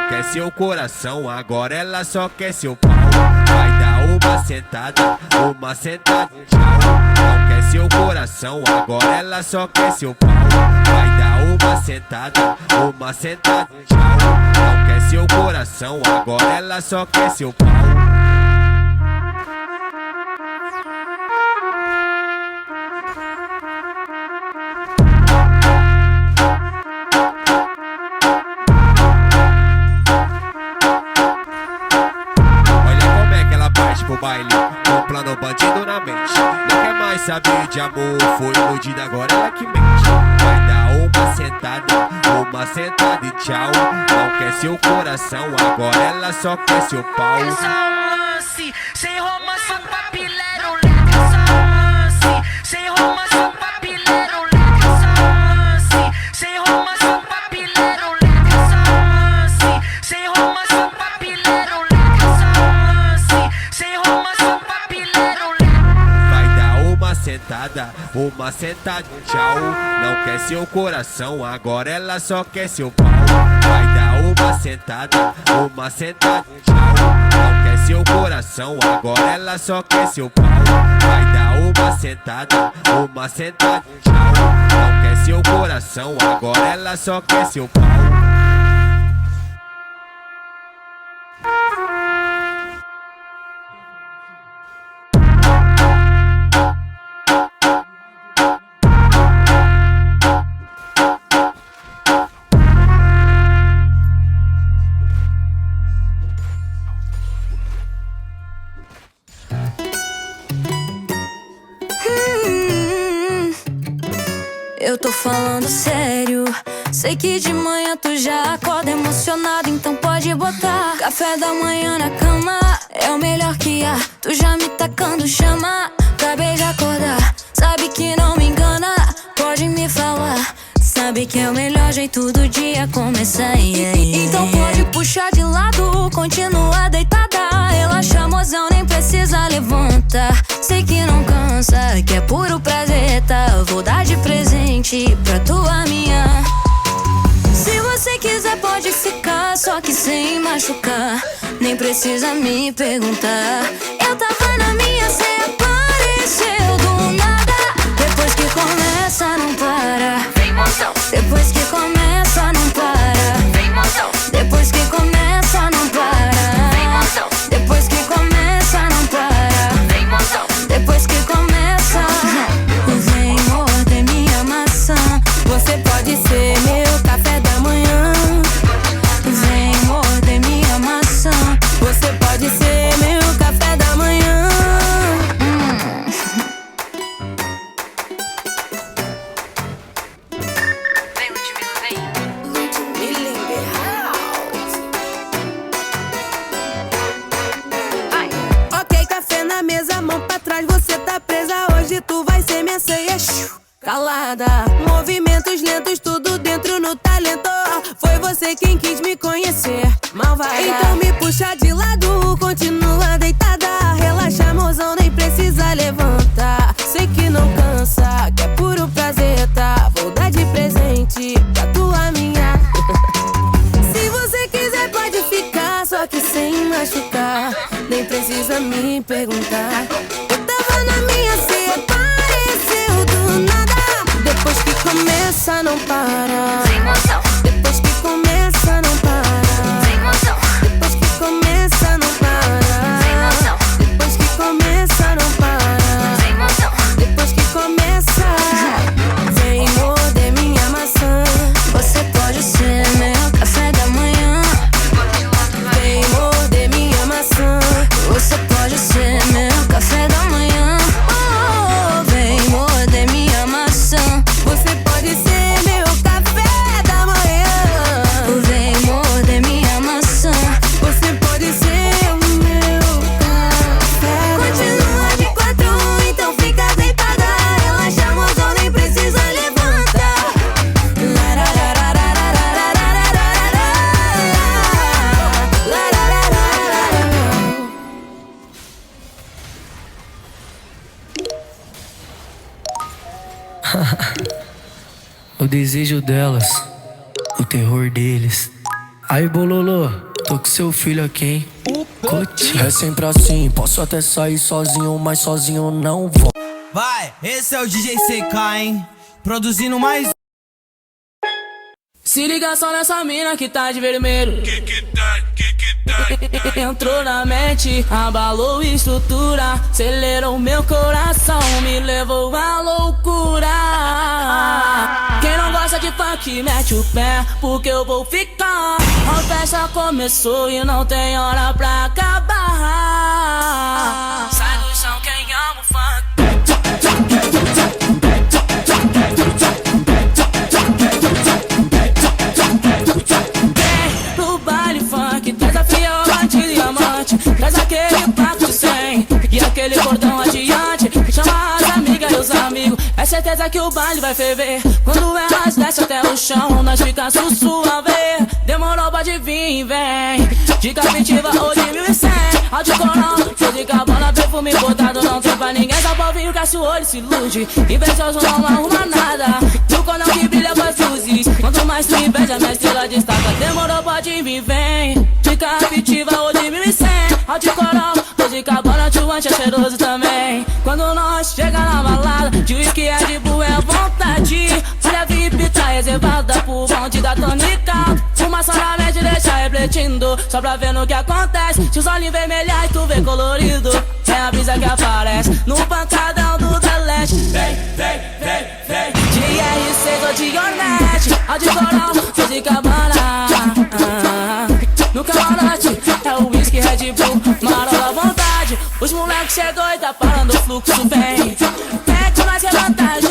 não quer seu coração, agora ela só quer seu pau. Vai dar uma sentada, tchau. Não quer seu coração, agora ela só quer seu pau. Vai dar uma sentada, tchau. Não quer seu coração, agora ela só quer seu pau. Pro baile, com um plano bandido na mente. Não quer mais saber de amor, foi iludida, agora ela que mente. Vai dar uma sentada e tchau. Não quer seu coração, agora ela só quer seu pau. É só um lance, sem romance, um papilero, leque. É só um lance, sem romance, um papilero, leque. É só um lance, sem romance, um papilero, leque. É só um lance, sem romance, um papilero, leque. É só um lance, sem romance, um papilero, leque. Vai dar uma sentada, tchau. Não quer seu coração, agora ela só quer seu pau. Vai dar uma sentada, tchau. Não quer seu coração, agora ela só quer seu pau. Vai dar uma sentada, tchau. Não quer seu coração, agora ela só quer seu pau. Eu tô falando sério. Sei que de manhã tu já acorda emocionado, então pode botar café da manhã na cama. É o melhor que há. Tu já me tacando chama. Acabei de acordar, sabe que não me engana. Pode me falar, sabe que é o melhor jeito do dia começar. Então pode puxar de lado, continua deitada. Relaxa, mozão, nem precisa levantar. Sei que não cansa, que é puro prazer, tá? Vou dar de presente pra tua minha. Se você quiser pode ficar, só que sem machucar. Nem precisa me perguntar. Eu tava na minha, cê apareceu do nada. Depois que começa não para. Vem, mozão. Depois que começa não para. Vem, mozão. Depois que começa não para. Vem, mozão. Depois que começa não para. Vem, mozão. Depois que começa, vem morder minha maçã. Você pode ser meu café da manhã. Vem morder minha maçã. Você pode ser meu café da manhã. Vem, Ludmilla, vem. Vai. Ok, café na mesa, mão pra trás, você tá presa. Hoje tu vai ser minha ceia, calada. Movimentos lentos, tudo dentro no talento. Foi você quem quis me conhecer, malvada. Então me puxa de lado, continua deitada. Relaxa, mozão, nem precisa levantar. Sei que não cansa, que é puro prazer, tá? Vou dar de presente pra tua minha. Se você quiser pode ficar, só que sem machucar. Nem precisa me perguntar. Eu tava na minha, cê apareceu do nada. Depois que começa não para. Vem, mozão. Depois que começa não para. Vem, mozão. Depois que começa não para. Vem, mozão. Depois que começa não para. Vem, mozão. Depois que começa, vem morder minha maçã. Você pode ser meu café da manhã. Vem morder minha maçã. Você pode ser meu café da manhã. Oh, vem morder minha maçã. Você pode ser meu café da manhã. Vem morder minha maçã. Você pode ser o meu café. Continua de 4, então fica deitada. Relaxa, mozão, nem precisa levantar. O desejo delas, o terror deles. Aí, Bololô, tô com seu filho aqui, hein? É sempre assim, posso até sair sozinho, mas sozinho não vou. Vai, esse é o DJ CK, hein? Produzindo mais. Se liga só nessa mina que tá de vermelho. Entrou na mente, abalou estrutura, acelerou meu coração, me levou à loucura. Quem não gosta de funk, mete o pé, porque eu vou ficar. A festa começou e não tem hora pra acabar. Sai do chão quem ama o funk. Pro baile funk, traz a fiolante e diamante, traz aquele papo de 100 e aquele cordão adiante. Chama as amigas e os amigos, é certeza que o baile vai ferver. Quando elas descem até o chão, nós fica suave. Demorou, pode vir e vem, de Captiva ou de 1100. Áudio coral, show de cabana, perfume botado, não tem pra ninguém. Só povinho que o olho se ilude, invejoso não arruma nada. No cordão que brilha com as luzes, quanto mais tu inveja, minha estrela destaca. Demorou, pode vir e vem, de Captiva ou de 1100. Áudio coral, show de cabana, tio antes é cheiroso também. Quando nós chega na balada, de uísque é de boa vontade. Olha, VIP tá reservada pro bonde da tônica. Fumaça na mente deixa refletindo, só pra ver no que acontece. Se os olhos vermelhar e tu vê colorido, é a brisa que aparece no pancadão do Deleste. Vem, vem, vem, vem, de R6 ou de Hornet, áudio coral, show de cabana. No camarote é o whisky, Red Bull, marola à vontade. Os moleques chegou e tá parando o fluxo, vem. Vem com nós que é vantagem,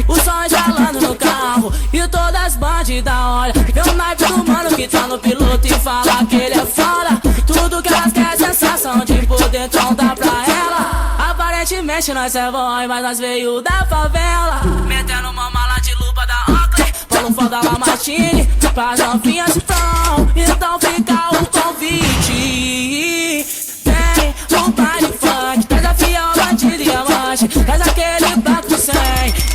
o som estalando no carro e todas as bandidas olha. Vê o naipe do mano que tá no piloto e fala que ele é foda. Tudo que elas querem é sensação de poder, então dá pra ela. Aparentemente nós é boy, mas nós veio da favela. Metendo uma mala de lupa da Oakley, Paulo foda lá Martini, pras novinhas de front. Então fica o convite, vem no baile funk, traz a fiolante de diamante, traz aquele bloco de 100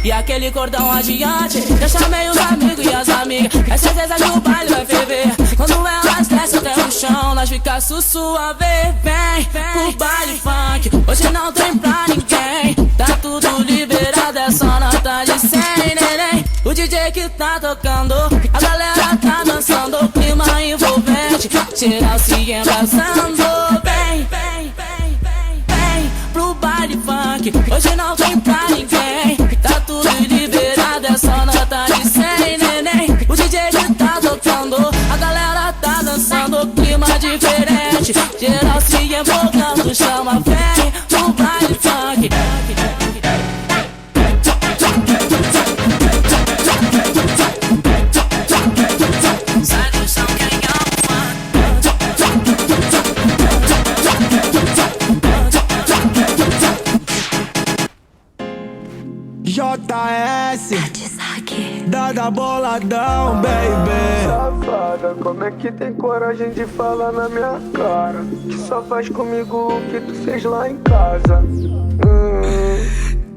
e aquele cordão adiante. Já chamei os amigos e as amigas, é certeza que o baile vai ferver. Quando elas descem até o chão, nós fica suave. Vem pro baile funk, hoje não tem pra ninguém, tá tudo liberado, é só nota de 100, neném. O DJ que tá tocando, a galera tá dançando, clima envolvente, geral se embraçando. Vem, vem, vem, vem, vem pro baile funk, hoje não tem pra ninguém, tá tudo liberado, é só nota de 100, neném. O DJ que tá tocando, a galera tá dançando, clima diferente, geral se empolgando, chama, vem pro baile funk. Sai do chão quem ama o funk. JS, Dada boladão, baby. Safada, como é que tem coragem de falar na minha cara? Que só faz comigo o que tu fez lá em casa.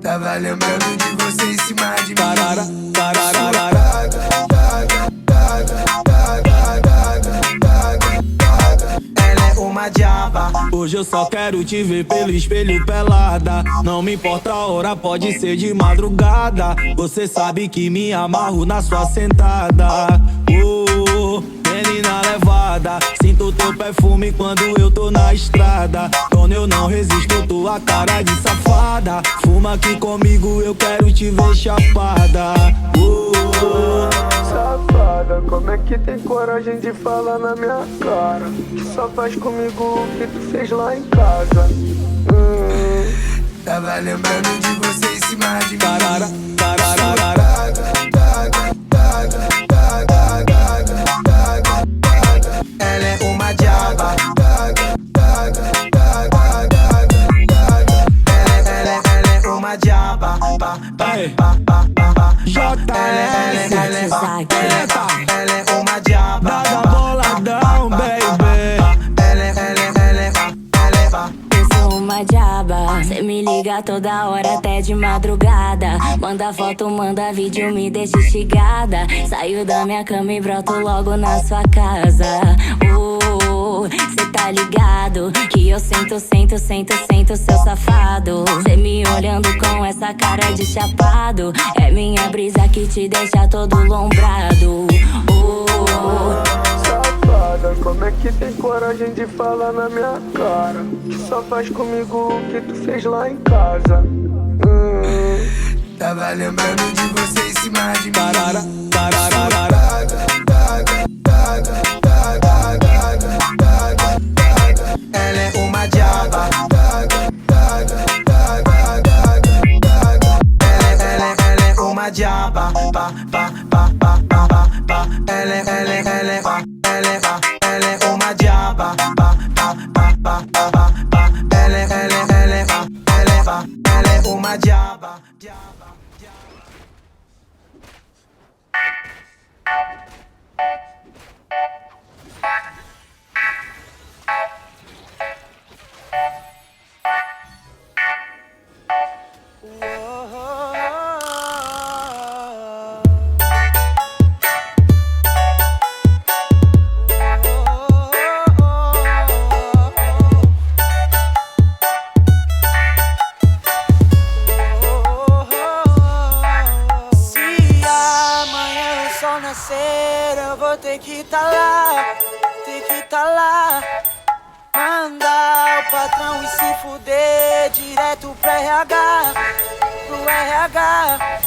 Tava lembrando de você em cima de mim. Tarara, tararara. Ela é uma diaba. Hoje eu só quero te ver pelo espelho pelada. Não me importa a hora, pode ser de madrugada. Você sabe que me amarro na sua sentada. Menina levada, sinto teu perfume quando eu tô na estrada. Quando eu não resisto, tua cara de safada. Fuma aqui comigo, eu quero te ver chapada. Safada, como é que tem coragem de falar na minha cara? Que só faz comigo o que tu fez lá em casa. Tava lembrando de você em cima de mim. Tarara, tararara. Ela é uma diaba. Ela é uma diaba. Ela é uma diaba. Dada boladão, baby. Eu sou uma diaba, cê me liga toda hora até de madrugada. Manda foto, manda vídeo, me deixa instigada. Saio da minha cama e broto logo na sua casa. Cê tá ligado que eu sento, seu safado. Cê me olhando com essa cara de chapado. É minha brisa que te deixa todo lombrado. Safada, como é que tem coragem de falar na minha cara? Que só faz comigo o que tu fez lá em casa. Tava lembrando de você em cima de mim. Ela é uma diaba. Ela é uma diaba. Ela é uma diaba. Ela é uma diaba. Eu vou ter que tá lá, mandar o patrão e se fuder direto pro RH.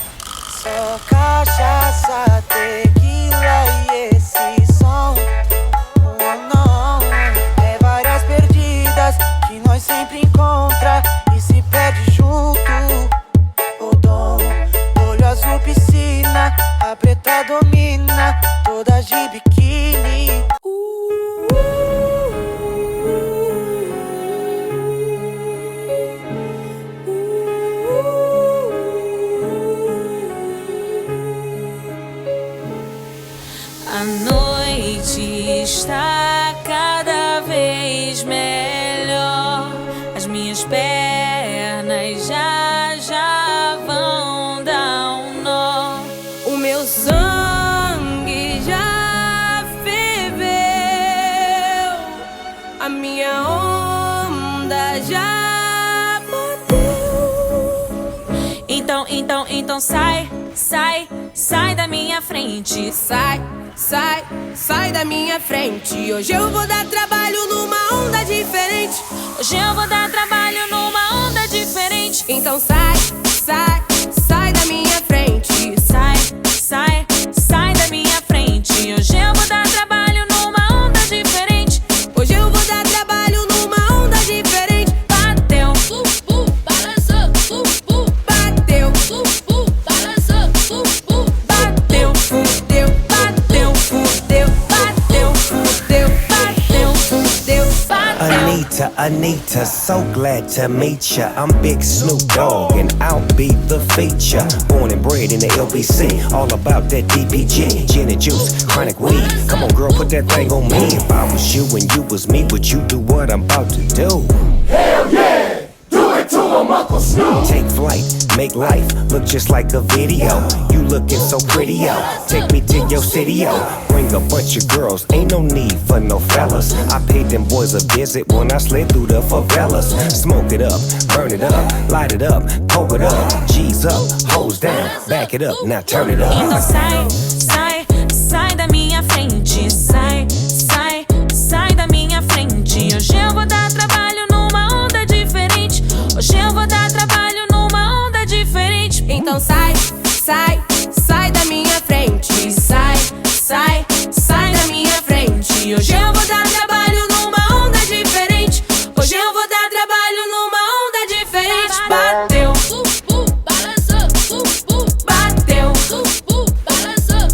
Só cachaça, tequila e esse som. Não, é várias perdidas que nós sempre encontra e se perde junto. O dom, olho azul, piscina, a preta domina, todas de biquíni. A noite está cada vez melhor. As minhas pernas já vão dar um nó. O meu sangue já ferveu. A minha onda já bateu. Então sai da minha frente. Sai da minha frente. Hoje eu vou dar trabalho numa onda diferente. Então sai da minha frente. Sai da minha frente. Hoje eu vou dar trabalho numa onda diferente. Bateu, balançou, bateu, balançou, bateu, fudeu, bateu, Anita, so glad to meet ya. I'm Big Snoop Dogg and I'll be the feature. Born and bred in the LBC, all about that DPG, gin and juice, chronic weed. Come on girl, put that thing on me. If I was you and you was me, would you do what I'm about to do? Hell yeah! Do it to him, Uncle Snoop! Take flight, make life look just like a video. You looking so pretty, yo. Take me to your city, yo. Bring a bunch of girls, ain't no need for no fellas. I paid them boys a visit when I slid through the favelas. Smoke it up, burn it up, light it up, poke it up. G's up, hoes down, back it up, now turn it up. Então sai da minha frente. Sai da minha frente. Hoje eu vou dar trabalho numa onda diferente. Então sai da minha frente. Sai da minha frente. Hoje eu vou dar trabalho numa onda diferente. Bateu, balançou, bateu, balançou,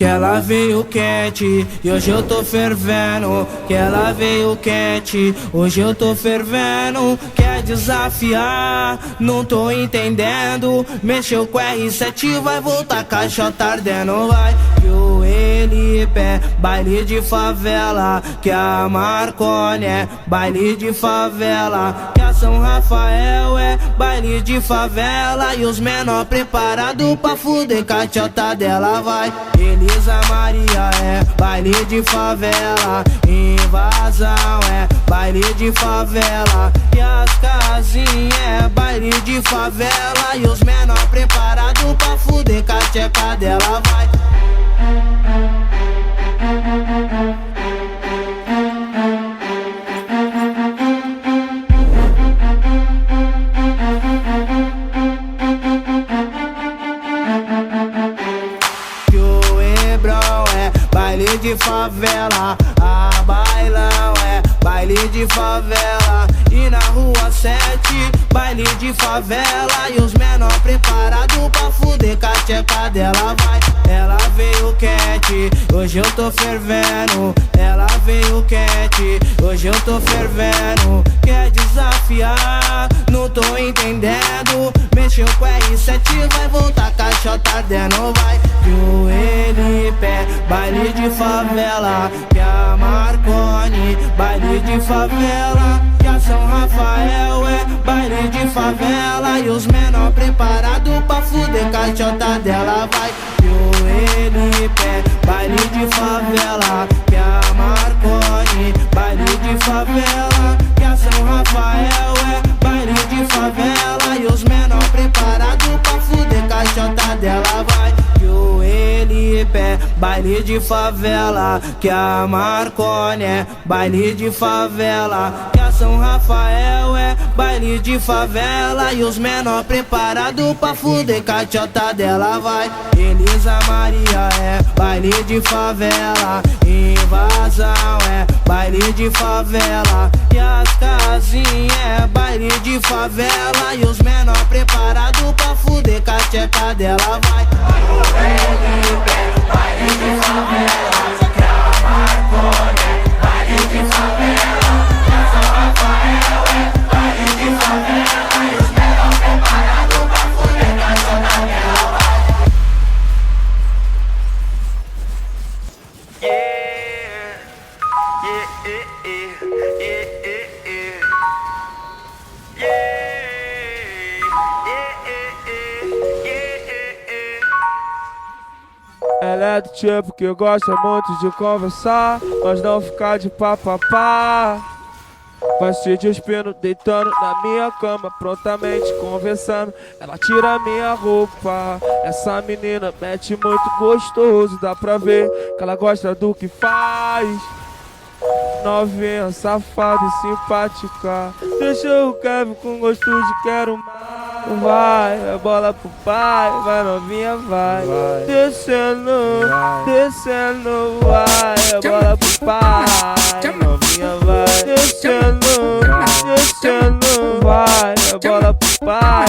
ela veio quente e hoje eu tô fervendo. Que ela veio quente, hoje eu tô fervendo. Quer desafiar? Não tô entendendo. Mexeu com R7, vai voltar caixota ardendo. Vai que o Elipe é baile de favela, que a Marconi é baile de favela, que a São Rafael é baile de favela. E os menor preparado pra fuder caixota dela. Vai Elisa Maria é baile de favela, Invasão é baile de favela, e as casinhas é baile de favela. E os menor preparado pra fuder caixota dela. Vai que o Hebrão é baile de favela, a Bailão é baile de favela, e na rua 7 baile de favela. E os menor preparado pra fuder cacheca dela. Vai, ela veio quente, hoje eu tô fervendo. Ela veio quente, hoje eu tô fervendo. Quer desafiar? Não tô entendendo. Mexeu com R7, vai voltar caixota ardendo. Vai que o Elipe é baile de favela, que a Marconi baile de favela, que a São Rafael é baile de favela. E os menor preparado pra fuder caixota dela. Vai que o Elipe é baile de favela, que a Marconi baile de favela, que a São Rafael é baile de favela. E os menor preparado pra fuder caixota dela. Vai que o Elipe é baile de favela, que a Marconi é baile de favela, que a São Rafael é baile de favela. E os menor preparado pra fuder caixota dela. Vai Elisa Maria é baile de favela, Invasão é baile de favela, e as casinhas é baile de favela. E os menor preparado pra fuder cacheca dela. Vai Elipe é baile de favela, que a Marconi é baile de favela, que a São Rafael é baile de favela. E os menor preparado pra fuder cacheca dela. Vai Ela é do tipo que gosta muito de conversar, mas não ficar de papapá. Vai se despindo, deitando na minha cama, prontamente conversando. Ela tira minha roupa. Essa menina mete muito gostoso, dá pra ver que ela gosta do que faz. Novinha, safada e simpática, deixou o Kevin com gosto de quero mais. Vai, a bola pro pai, vai novinha, vai. Descendo, descendo, vai, a bola pro pai.